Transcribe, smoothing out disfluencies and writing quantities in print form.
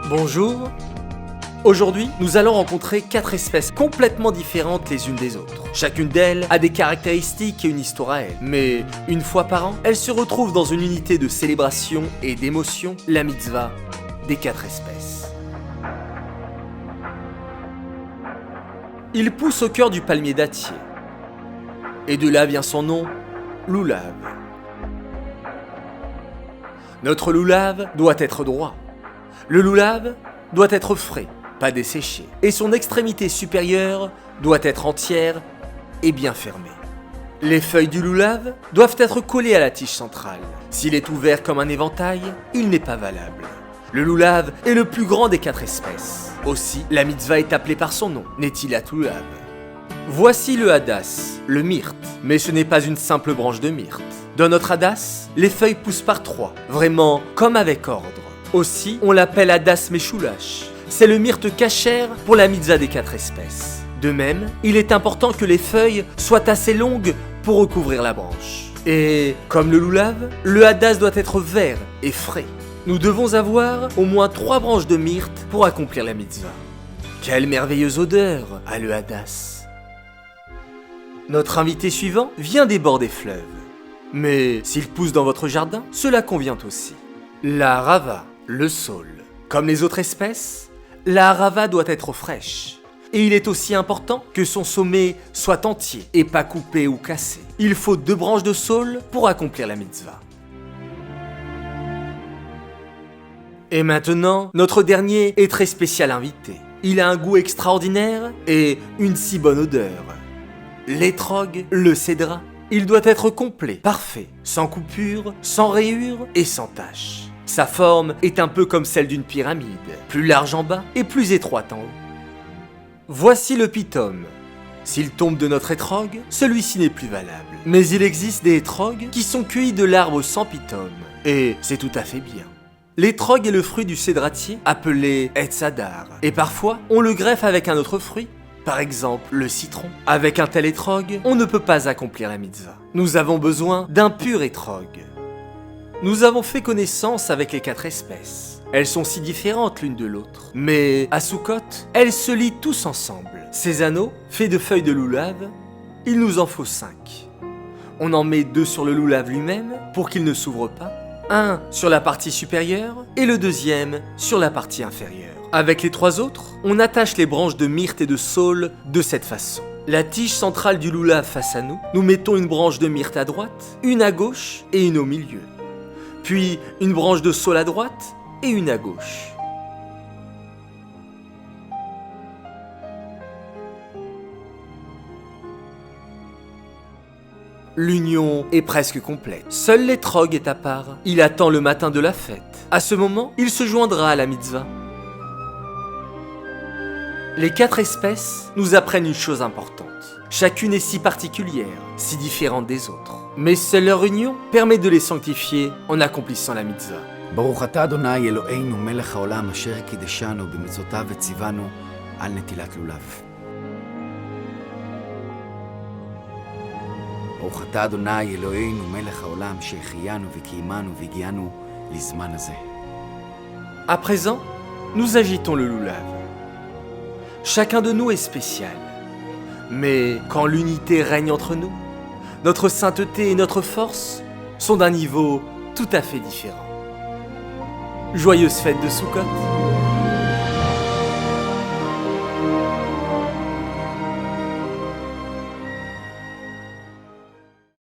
Bonjour. Aujourd'hui, nous allons rencontrer 4 espèces complètement différentes les unes des autres. Chacune d'elles a des caractéristiques et une histoire à elle. Mais une fois par an, elles se retrouvent dans une unité de célébration et d'émotion, la mitzvah des 4 espèces. Il pousse au cœur du palmier dattier. Et de là vient son nom, loulav. Notre loulav doit être droit. Le loulav doit être frais, pas desséché. Et son extrémité supérieure doit être entière et bien fermée. Les feuilles du loulav doivent être collées à la tige centrale. S'il est ouvert comme un éventail, il n'est pas valable. Le loulav est le plus grand des 4 espèces. Aussi, la mitzvah est appelée par son nom, Netilat Loulav. Voici le hadas, le myrte. Mais ce n'est pas une simple branche de myrte. Dans notre hadas, les feuilles poussent par 3, vraiment comme avec ordre. Aussi, on l'appelle hadas meshulash. C'est le myrte cachère pour la mitzvah des 4 espèces. De même, il est important que les feuilles soient assez longues pour recouvrir la branche. Et comme le loulav, le hadas doit être vert et frais. Nous devons avoir au moins 3 branches de myrte pour accomplir la mitzvah. Quelle merveilleuse odeur a le hadas! Notre invité suivant vient des bords des fleuves. Mais s'il pousse dans votre jardin, cela convient aussi. La harava, le saule. Comme les autres espèces, la harava doit être fraîche. Et il est aussi important que son sommet soit entier et pas coupé ou cassé. Il faut 2 branches de saule pour accomplir la mitzvah. Et maintenant, notre dernier et très spécial invité. Il a un goût extraordinaire et une si bonne odeur. L'étrog, le cédra, il doit être complet, parfait, sans coupure, sans rayures et sans taches. Sa forme est un peu comme celle d'une pyramide, plus large en bas et plus étroite en haut. Voici le pitome. S'il tombe de notre étrog, celui-ci n'est plus valable. Mais il existe des étrogs qui sont cueillis de l'arbre sans pitome. Et c'est tout à fait bien. L'étrog est le fruit du cédratier appelé Etz Hadar. Et parfois, on le greffe avec un autre fruit. Par exemple, le citron. Avec un tel étrog, on ne peut pas accomplir la mitzvah. Nous avons besoin d'un pur étrog. Nous avons fait connaissance avec les 4 espèces. Elles sont si différentes l'une de l'autre. Mais à Sukkot, elles se lient tous ensemble. Ces anneaux, faits de feuilles de loulav, il nous en faut 5. On en met 2 sur le loulav lui-même pour qu'il ne s'ouvre pas, un sur la partie supérieure et le deuxième sur la partie inférieure. Avec les 3 autres, on attache les branches de myrte et de saule de cette façon. La tige centrale du loulav face à nous mettons une branche de myrte à droite, une à gauche et une au milieu. Puis une branche de saule à droite et une à gauche. L'union est presque complète. Seul l'étrog est à part. Il attend le matin de la fête. À ce moment, il se joindra à la mitzvah. Les 4 espèces nous apprennent une chose importante. Chacune est si particulière, si différente des autres. Mais seule leur union permet de les sanctifier en accomplissant la mitzvah. ברוך אתה אדוני אלוהינו מלך העולם אשר קידשנו במצוותיו וציוונו על נטילת לולב. ברוך אתה אדוני אלוהינו מלך העולם שהחיינו וקיימנו והגיענו לזמן הזה. À présent, nous agitons le loulav. Chacun de nous est spécial. Mais quand l'unité règne entre nous, notre sainteté et notre force sont d'un niveau tout à fait différent. Joyeuse fête de Sukkot!